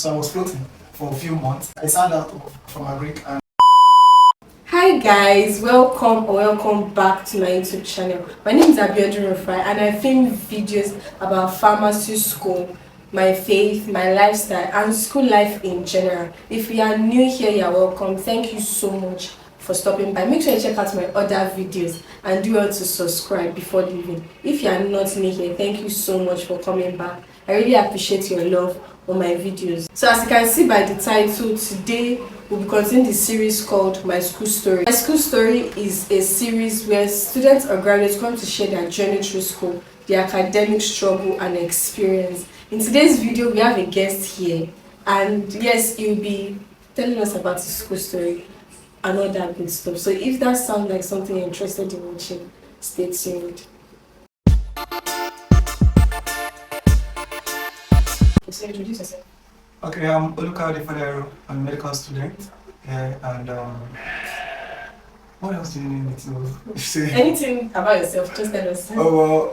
So I was floating for a few months. I signed out from a Greek and Hi guys, welcome back to my YouTube channel. My name is Abiodun Rufai and I film videos about pharmacy school, my faith, my lifestyle and school life in general. If you are new here, you're welcome. Thank you so much for stopping by. Make sure you check out my other videos and do well to subscribe before leaving. If you are not new here, thank you so much for coming back. I really appreciate your love on my videos. So as you can see by the title, today we'll be continuing the series called My School Story. My School Story is a series where students or graduates come to share their journey through school, their academic struggle and experience. In today's video, we have a guest here, and yes, he'll be telling us about his school story and all that good stuff. So if that sounds like something you're interested in watching, stay tuned. So introduce yourself. okay, I'm KAYODE FADAIRO. I'm a medical student. Yeah, and what else do you need me to say? Anything about yourself, just tell us. Oh well,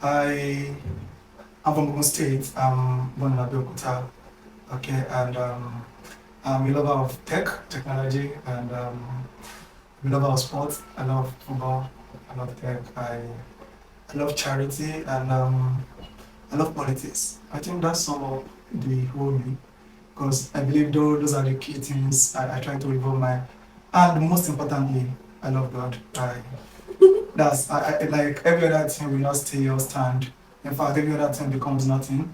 I'm from Ogun State. I'm born in Abeokuta. Okay, and I'm a lover of technology, and a lover of sports. I love football. I love tech. I love charity, and I love politics. I think that's some of the whole me, because I believe those are the key things I try to revolve my. And most importantly, I love God. I like every other thing will not stay or stand. In fact, every other thing becomes nothing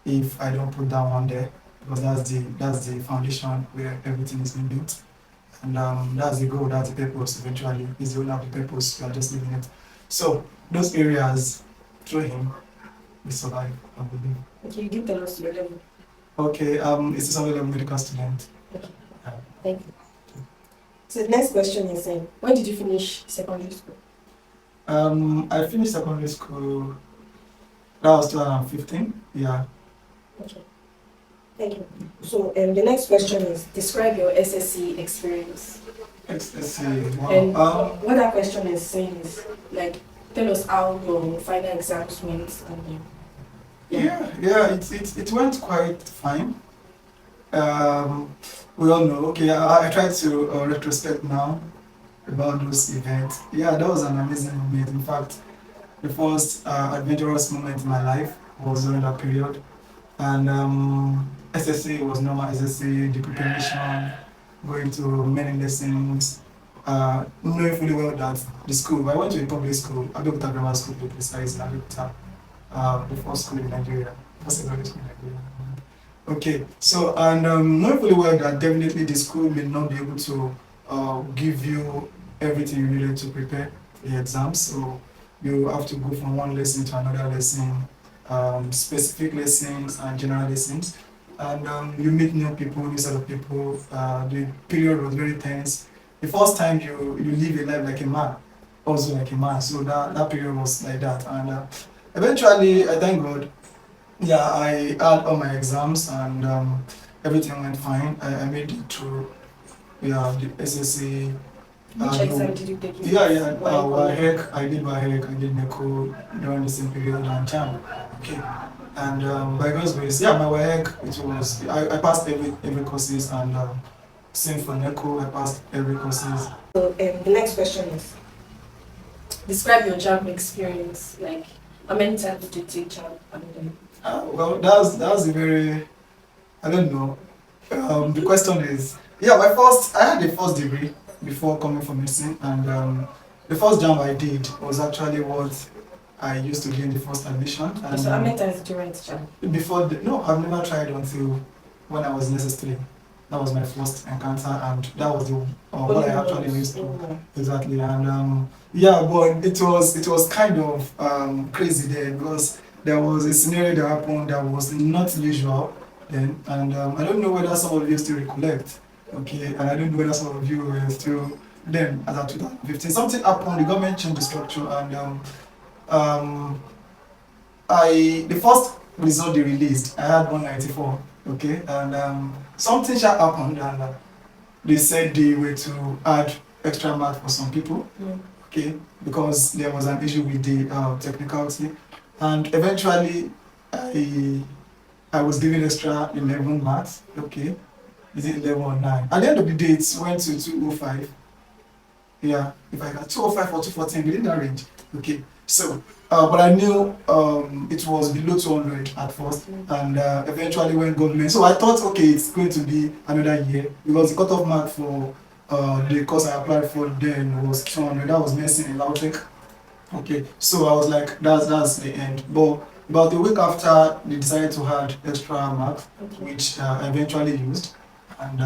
if I don't put that one there, because that's the foundation where everything is being built, and that's the goal, that's the purpose. Eventually, is the owner of the purpose. You are just living it. So those areas, through Him, we survive. I believe. Okay, you give tell us your level. Okay, it's a solid level medical student. Okay, thank you. So the next question is, when did you finish secondary school? I finished secondary school. That was 2015. Yeah. Okay, thank you. So the next question is, describe your SSC experience. Let's see. Wow. And what that question is saying is, like, tell us how your final exams went. And, Yeah. It went quite fine. We all know. Okay, I try to retrospect now about those events. Yeah, that was an amazing moment. In fact, the first adventurous moment in my life was during that period. And SSC was normal SSC, the preparation, going to many lessons, knowing fully well that the school, I went to a public school, Abeokuta Grammar School to be precise, in Abeokuta, the first school in Nigeria, first secondary school in Nigeria. Okay, so, and knowing fully well that definitely the school may not be able to give you everything you needed to prepare the exams, so you have to go from one lesson to another lesson, specific lessons and general lessons, and you meet new people, new set of people. The period was very tense. The first time you live a life like a man, also like a man, so that period was like that, and eventually, I thank God, yeah, I had all my exams, and everything went fine. I made it through, yeah, the SSC. which exam did you take? Yeah. WAHEC, I did WAHEC, I did NECO during the same period and CHAM. Okay. And by God's grace, yeah, my WAHEC, it was, I passed every courses, and same for NECO, I passed every courses. So the next question is, describe your job experience. Like, how many times did you take job? Well, that's a very, I don't know. The question is, yeah, I had the first degree before coming for medicine, and the first job I did was actually what I used to do in the first admission. And so how many times did you write job? No, I've never tried until when I was in SS3. That was my first encounter, and that was what I actually used to. Exactly, and yeah, but it was kind of crazy there, because there was a scenario that happened that was not usual then, and I don't know whether some of you still recollect. Okay, and I don't know whether some of you were still then, as of 2015. Something happened, the government changed the structure, and the first result they released, I had 194. Okay, and something happened, and they said they were to add extra math for some people. Okay, because there was an issue with the technicality, and eventually I was given extra 11 marks. Okay, is it 11 or 9? At the end of the day, it went to 205. Yeah, if I got 205 or 214 within that range. Okay, so but I knew it was below 200 at first, and eventually went government. So I thought, okay, it's going to be another year because the cutoff mark for the course I applied for then was 200. That was medicine in Lautech. Okay, so I was like, that's the end. But about a week after, they decided to add extra marks, which I eventually used, and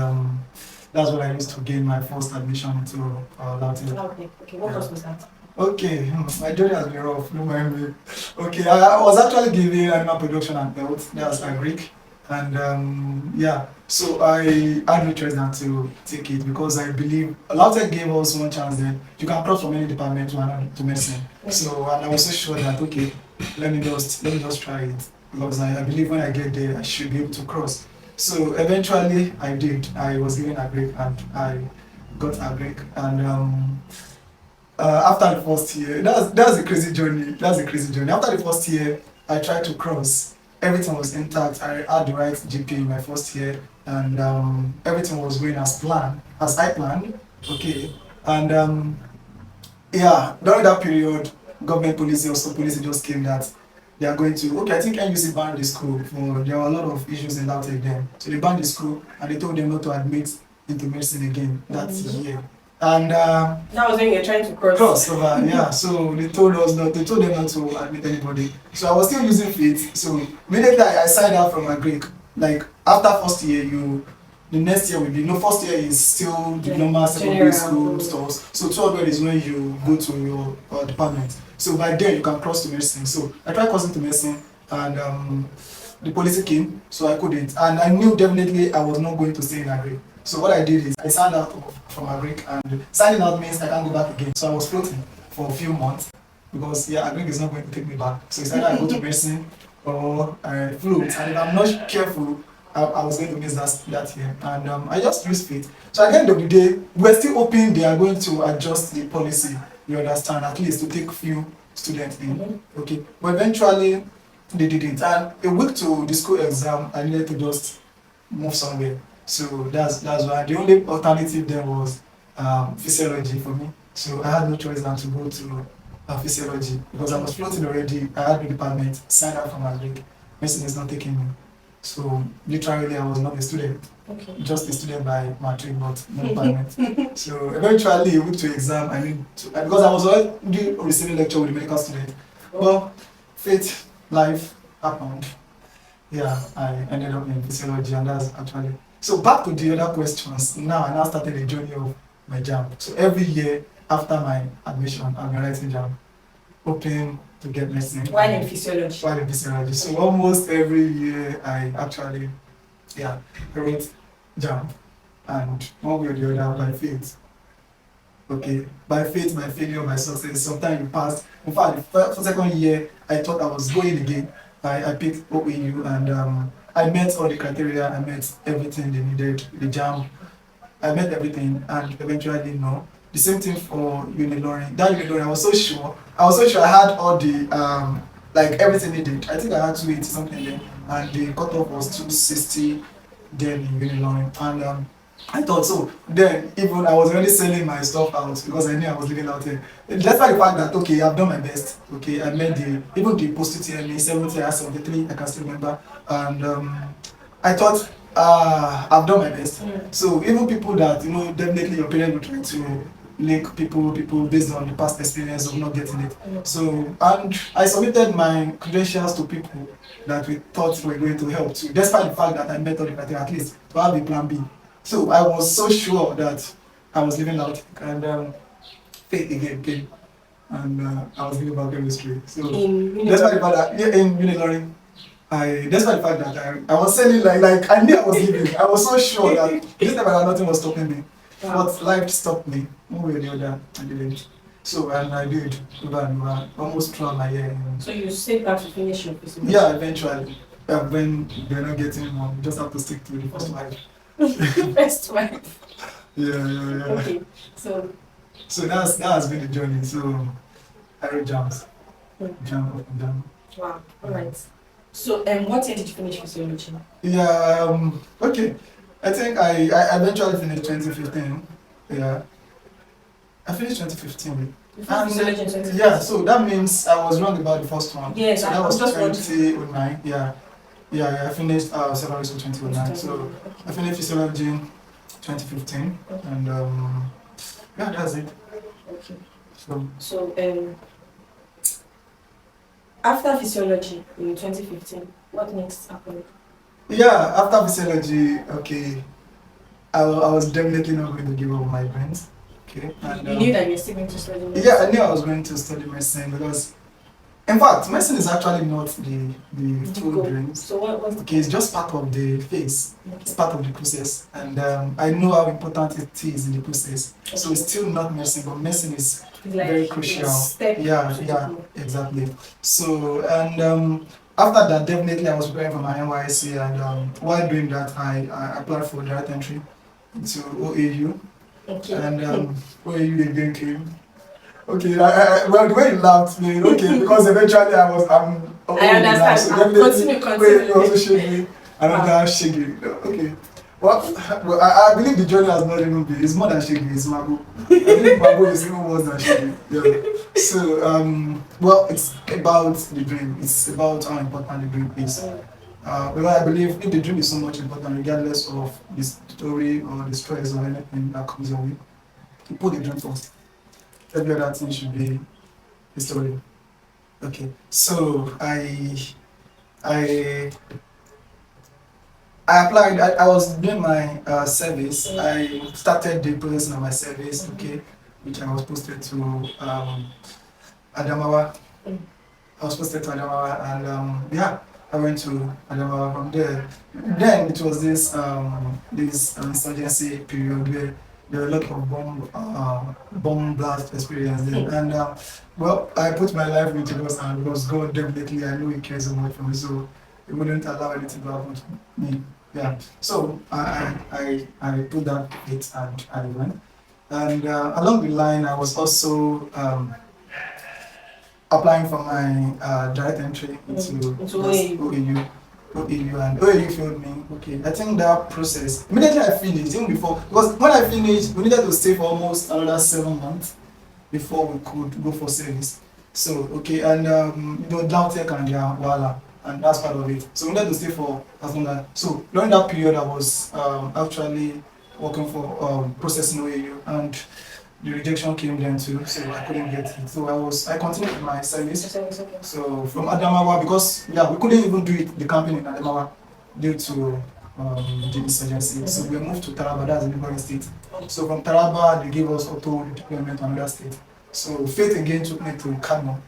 that's what I used to gain my first admission into Latin. Okay. What course was that? Okay, my journey has been rough, don't mind me. Okay, I was actually giving animal production and health, that's agric. And yeah, so I had no choice than to take it because I believe Lautech gave us one chance then. You can cross from any department to medicine. So and I was so sure that okay, let me just try it because I believe when I get there I should be able to cross. So eventually I did. I was given agric and I got agric and after the first year, that's a crazy journey. That's a crazy journey. After the first year, I tried to cross. Everything was intact. I had the right GP in my first year, and everything was going as planned, as I planned. Okay, and yeah, during that period, government policy or some policy just came that they are going to. Okay, I think NUC banned the school for there were a lot of issues in Lautech then, so they banned the school and they told them not to admit into medicine again that year. And that was when you're trying to cross over, yeah. So they told them not to admit anybody. So I was still using faith. So immediately I signed out from my Greek. Like after first year, the next year will be first year is still the normal secondary school stuff. So 200 is when you go to your department. So by then you can cross to medicine. So I tried crossing to medicine, and the policy came, so I couldn't. And I knew definitely I was not going to stay in Agric. So what I did is I signed out from Agric, and signing out means I can't go back again. So I was floating for a few months because yeah, Agric is not going to take me back. So it's either I go to medicine or I float. And if I'm not careful, I was going to miss that year. And I just used faith. So at the end of the day, we're still hoping they are going to adjust the policy, you understand, at least to take few students in. Okay. But eventually they didn't. And a week to the school exam, I needed to just move somewhere. So that's why the only alternative there was physiology for me. So I had no choice than to go to physiology because I was floating already. I had the department, signed up for my league. Medicine is not taking me. So literally I was not a student. Okay. Just a student by matric, but no department. So eventually I went to exam. I need to, because I was already receiving lecture with the medical student. But fate, life happened. Yeah, I ended up in physiology, and that's actually. So back to the other questions. Now I started the journey of my JAMB. So every year after my admission, I've been writing JAMB, hoping to get medicine. While in physiology. While in physiology. So almost every year I actually, I wrote JAMB, and one way or the other by faith. Okay, by faith, by failure, by success. Sometimes you passed. In fact, the second year I thought I was going again. I picked OEU, and I met all the criteria, I met everything they needed, the JAMB, I met everything, and eventually no. The same thing for Uniloring. That Uniloring, I was so sure I had all the, like everything needed. I think I had 280 something then, and the cutoff was 260 then in Uniloring. And I thought so. Then even I was already selling my stuff out because I knew I was living out here. Despite the fact that okay, I've done my best. Okay, I met even the post-UTME 70, I had 73, I can still remember. And I thought I've done my best. So even people that definitely your parents will try to link people based on the past experience of not getting it. So and I submitted my credentials to people that we thought were going to help too, despite the fact that I met all the criteria at least to have a plan B. So I was so sure that I was living out, and faith again came, and I was giving biochemistry. So despite the fact that in Uniloring, despite the fact that I was selling like I knew I was giving, I was so sure that this time around nothing was stopping me. Wow. But life stopped me one way or the other. I didn't. So and I did over and over, almost throughout my year. So you stayed back to finish your physical? Yeah, eventually. When they're not getting more, you just have to stick to the first life. First wife. Yeah. Okay, so that has been the journey. So I wrote jams. Jam. Wow. All right. So, what year did you finish physiology? Yeah, okay. I think I eventually finished 2015. Yeah, I finished 2015. You finished And physiology in 2015? yeah, so that means I was wrong about the first one. Yes, so that I'm was just wondering. 2009. Yeah, yeah, I finished physiology in 2009. So I finished physiology in 2015, Okay. and yeah, that's it. Okay. So After physiology in 2015, what next happened? yeah, after physiology, okay, I was definitely not going to give up my brains. Okay, and You knew that you were still going to study medicine? yeah, I knew I was going to study medicine because, in fact, medicine is actually not the full dreams. So what? Okay, it's just part of the phase. Okay. It's part of the process, and I know how important it is in the process. Okay. So it's still not medicine, but medicine is like very crucial. Yeah, exactly. So and after that, definitely I was preparing for my NYSC, and while doing that, I applied for direct entry into OAU. Okay. And OAU again came. Okay, well, the way you laughed, me, okay, because eventually I understand. So definitely, continue. You also showed me another shaggy. Okay. Well, I believe the journey has not even been. It's more than shaggy. It's Mago. I think Mago is even worse than shaggy. Yeah. So well, it's about the dream. It's about how important the dream is. Because I believe if the dream is so much important, regardless of the story or the stress or anything that comes your way, you put the dream first. Every other thing should be history. Okay, so I applied. I was doing my service. I started the process of my service. Okay, which I was posted to Adamawa. I was posted to Adamawa, and yeah, I went to Adamawa from there. Then it was this insurgency period where there were a lot of bomb blast experience then, and well, I put my life into those hands because God definitely, I know He cares so much for me, so He wouldn't allow anything to happen to me. Yeah, so I put that faith and I went, and along the line I was also applying for my direct entry into OAU. And OAU failed me. Okay, I think that process, immediately I finished, even before, because when I finished, we needed to stay for almost another 7 months before we could go for service. So, okay, and down tech and Wala, and that's part of it. So we needed to stay for as long as, so during that period I was actually working for processing OAU, and the rejection came then too, so I couldn't get it. So I continued with my service. So from Adamawa, because yeah, we couldn't even do it, the campaign in Adamawa due to the insurgency. So we moved to Taraba, that's in the state. So from Taraba, they gave us auto deployment to another state. So fate again took me to Kano.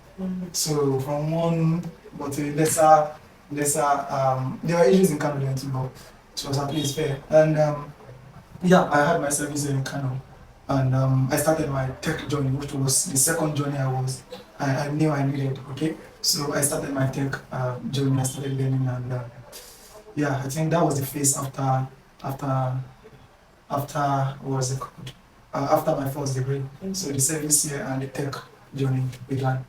So from one, but a lesser, there were issues in Kano then too, but it was at least fair. And yeah, I had my service in Kano. And I started my tech journey, which was the second journey I knew I needed. Okay, so I started my tech journey. I started learning, and yeah, I think that was the phase after what was it called? After my first degree. So the service year and the tech journey began.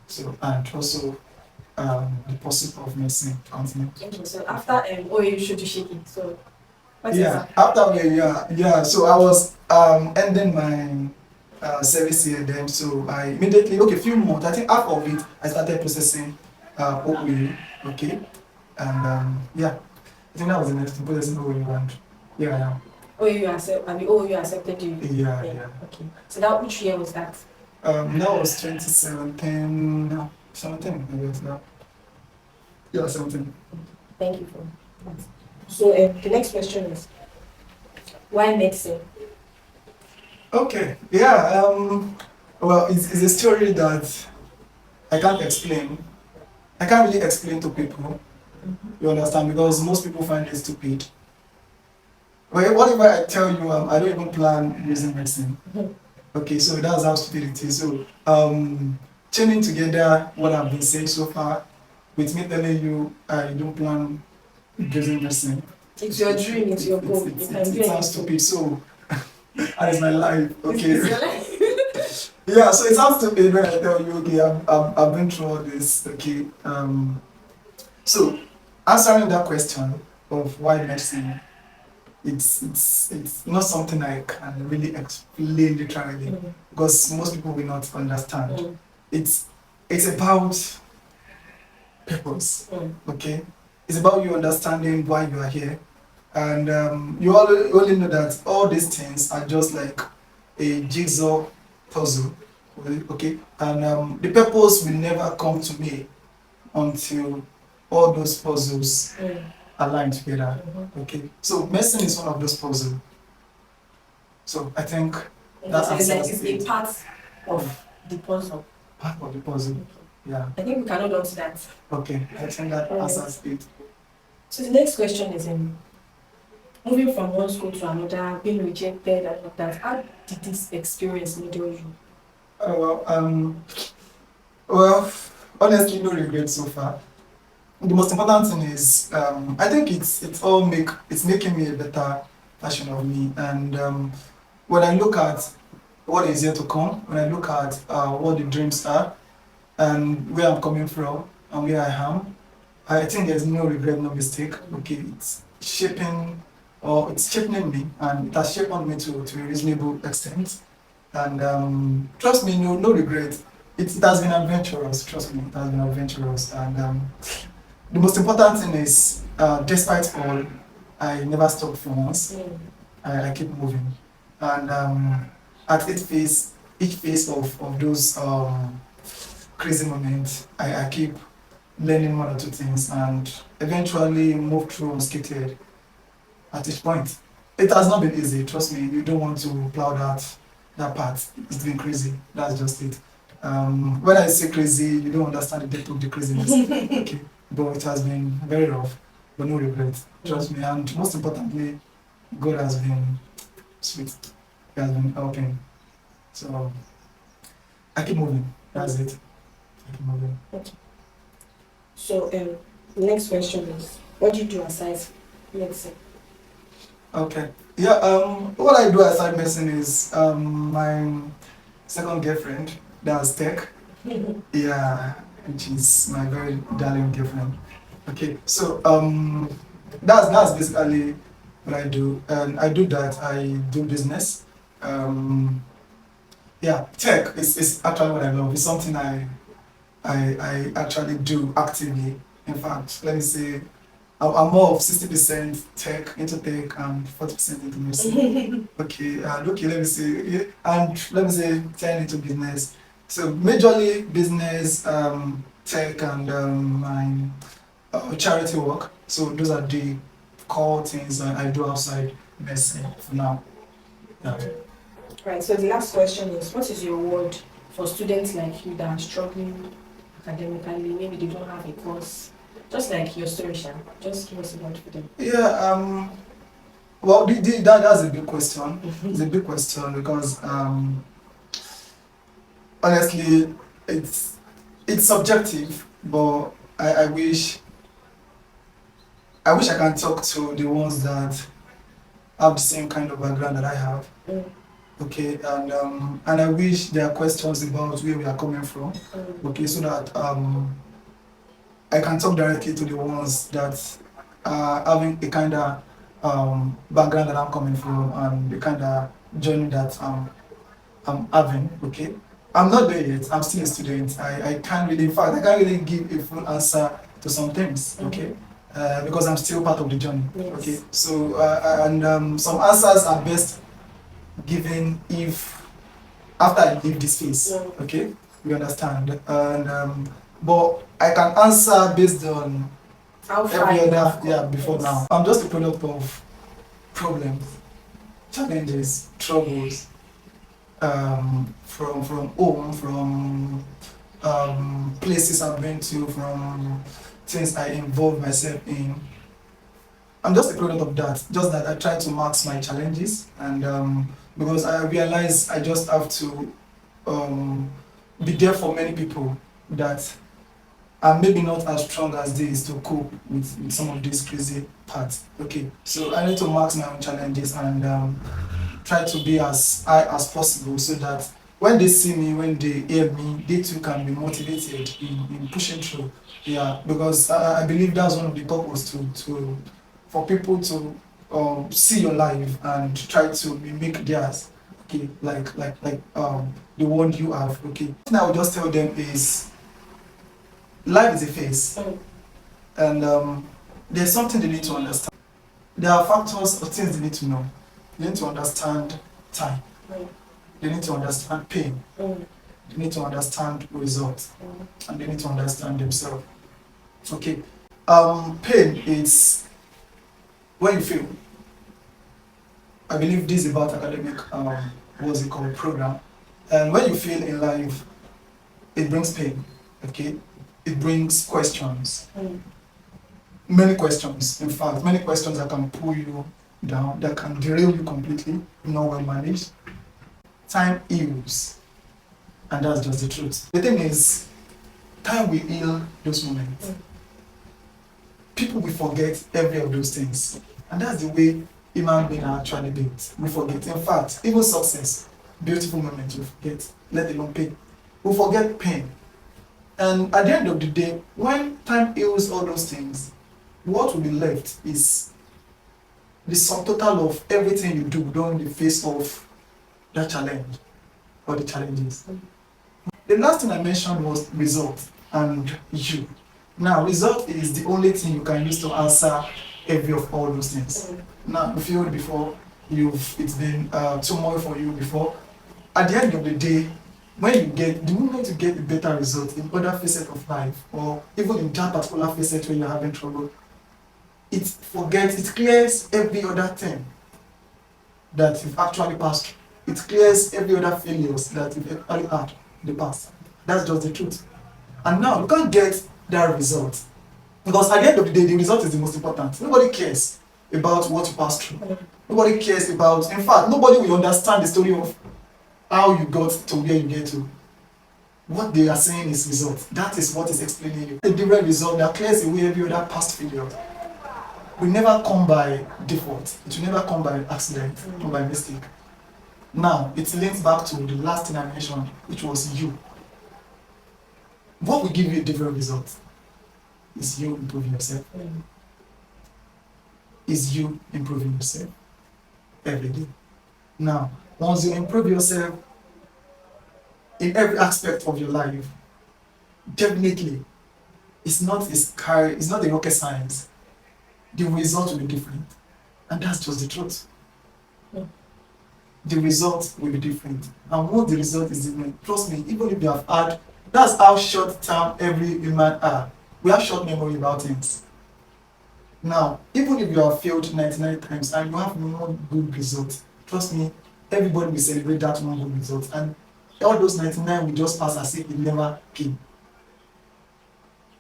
So and also the pursuit of medicine continued. Okay, so after OAU should you shake it. So yeah, after yeah, so I was ending my service year then, so I immediately, okay, few months, I think half of it I started processing OAU, okay, and yeah, I think that was the next thing, processing OAU, and yeah, I am. OAU accepted you? Yeah. Okay, so that, which year was that? That was 2017, no, 17, I guess now. Yeah, 17. Thank you for that. So the next question is, why medicine? Okay, yeah, well, it's a story that I can't explain. I can't really explain to people, you understand, because most people find it stupid. But whatever I tell you, I don't even plan using medicine. Okay, so that's how stupid it is. So, chaining together what I've been saying so far, with me telling you I don't plan using medicine. It's your dream, it's your goal. It sounds stupid, so that is my life. Okay. Yeah, so it sounds stupid when I tell you, okay, I've been through all this. Okay. So answering that question of why medicine, it's not something I can really explain literally, because most people will not understand. It's it's about purpose. Okay, it's about you understanding why you are here, and you only know that all these things are just like a jigsaw puzzle. Okay, and the purpose will never come to me until all those puzzles align together. Okay, so medicine is one of those puzzles. So I think that So it's like answers it's it. a part of the puzzle. Part of the puzzle. Yeah. I think we can hold on to that. Okay, I think that answers it. So the next question is moving from one school to another, being rejected and all of that. How did this experience model you? Oh, well, honestly, no regrets so far. The most important thing is, I think it's making me a better version of me. And when I look at what is yet to come, when I look at what the dreams are, and where I'm coming from and where I am, I think there's no regret, no mistake. Okay, it's shaping me, and it has shaped me to a reasonable extent. And trust me, no regret. It has been adventurous. Trust me, it has been adventurous. And the most important thing is, despite all, I never stopped for once. I keep moving, and at each phase of those crazy moments, I keep learning one or two things, and eventually move through unscathed at each point. It has not been easy, trust me. You don't want to plow that part. It's been crazy. That's just it. When I say crazy, you don't understand the depth of the craziness. Okay, but it has been very rough, but no regret. Trust me, and most importantly, God has been sweet. He has been helping. So I keep moving. That's it. I keep moving. So the next question is, what do you do aside medicine? Okay. Yeah. What I do aside medicine is my second girlfriend. That's tech. Yeah, which is my very darling girlfriend. Okay. So that's basically what I do, and I do that. I do business. Yeah, tech is actually what I love. It's something I actually do actively. In fact, let me say I'm more of 60% tech into tech and 40% into medicine. Okay, okay, let me say, yeah, and let me say 10 into business. So majorly business, tech, and my charity work. So those are the core things that I do outside medicine for now. Yeah. Right, so the last question is, what is your word for students like you that are struggling academically? Maybe they don't have a course, just like your story, Shan. Just give us a word for them. Yeah. Well, that's a big question. It's a big question because honestly, it's subjective. But I wish I can talk to the ones that have the same kind of background that I have. Okay, and I wish there are questions about where we are coming from. Okay, so that I can talk directly to the ones that are having a kind of background that I'm coming from, and the kind of journey that I'm having. Okay, I'm not there yet. I'm still a student. I can't really, in fact, I can't really give a full answer to some things. Okay. Because I'm still part of the journey. Yes. Okay, so and some answers are best given if after I leave this phase. Okay, you understand. And but I can answer based on every other before now. I'm just a product of problems, challenges, troubles, from home, from places I've been to, from things I involve myself in. I'm just a product of that. Just that I try to max my challenges, and because I realize I just have to be there for many people that are maybe not as strong as this to cope with some of these crazy parts. Okay, so I need to max my own challenges and try to be as high as possible so that when they see me, when they hear me, they too can be motivated in pushing through. Yeah, because I believe that's one of the purpose to for people to see your life and try to mimic theirs. Okay, like the one you have. Okay, now I will just tell them is life is a phase, and there's something they need to understand. There are factors or things they need to know. They need to understand time. They need to understand pain. They need to understand results. And they need to understand themselves. Okay. Pain is when you fail. I believe this is about academic what's it called program. And when you fail in life, it brings pain. Okay. It brings questions. Many questions, in fact, many questions that can pull you down, that can derail you completely, not well managed. Time heals, and that's just the truth. The thing is, time will heal those moments. People will forget every of those things, and that's the way human beings are actually built. We forget. In fact, even success, beautiful moments, we forget, let alone pain. We forget pain. And at the end of the day, when time heals all those things, what will be left is the sum total of everything you do during the face of that challenge or the challenges. The last thing I mentioned was result and you. Now, result is the only thing you can use to answer every of all those things. Now, you failed before, it's been turmoil for you before. At the end of the day, the moment you get a better result in other facets of life, or even in that particular facet where you're having trouble, it clears every other thing that you've actually passed through. It clears every other failures that you've actually had in the past. That's just the truth. And now you can't get that result. Because at the end of the day, the result is the most important. Nobody cares about what you passed through. Nobody cares about, in fact, nobody will understand the story of how you got to where you get to. What they are saying is result. That is what is explaining you. A different result that clears away every other past failure will never come by default. It will never come by accident or by mistake. Now, it links back to the last thing I mentioned, which was you. What will give you a different result is you improving yourself. Is you improving yourself every day. Now, once you improve yourself in every aspect of your life, definitely, it's not a rocket science. The result will be different. And that's just the truth. The result will be different. And once the result is different, trust me, even if you have had, that's how short term every human are. We have short memory about things. Now, even if you have failed 99 times and you have one good result, trust me, everybody will celebrate that one good result. And all those 99 will just pass as if it never came.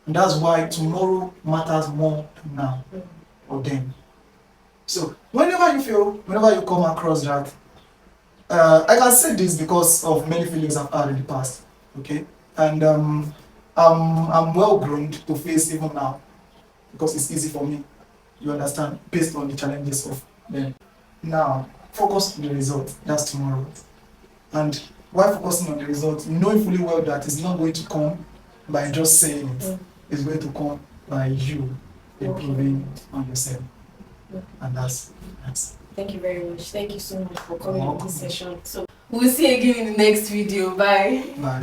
And that's why tomorrow matters more than now or then. So whenever you fail, whenever you come across that, I can say this because of many failures I've had in the past, okay? And I'm well grown to face even now because it's easy for me, you understand, based on the challenges of them. Now, focus on the result, that's tomorrow. And while focusing on the result, knowing fully well that it's not going to come by just saying it, it's going to come by you improving on yourself. And that's Thank you very much. Thank you so much for coming on this session. So we'll see you again in the next video. Bye. Bye.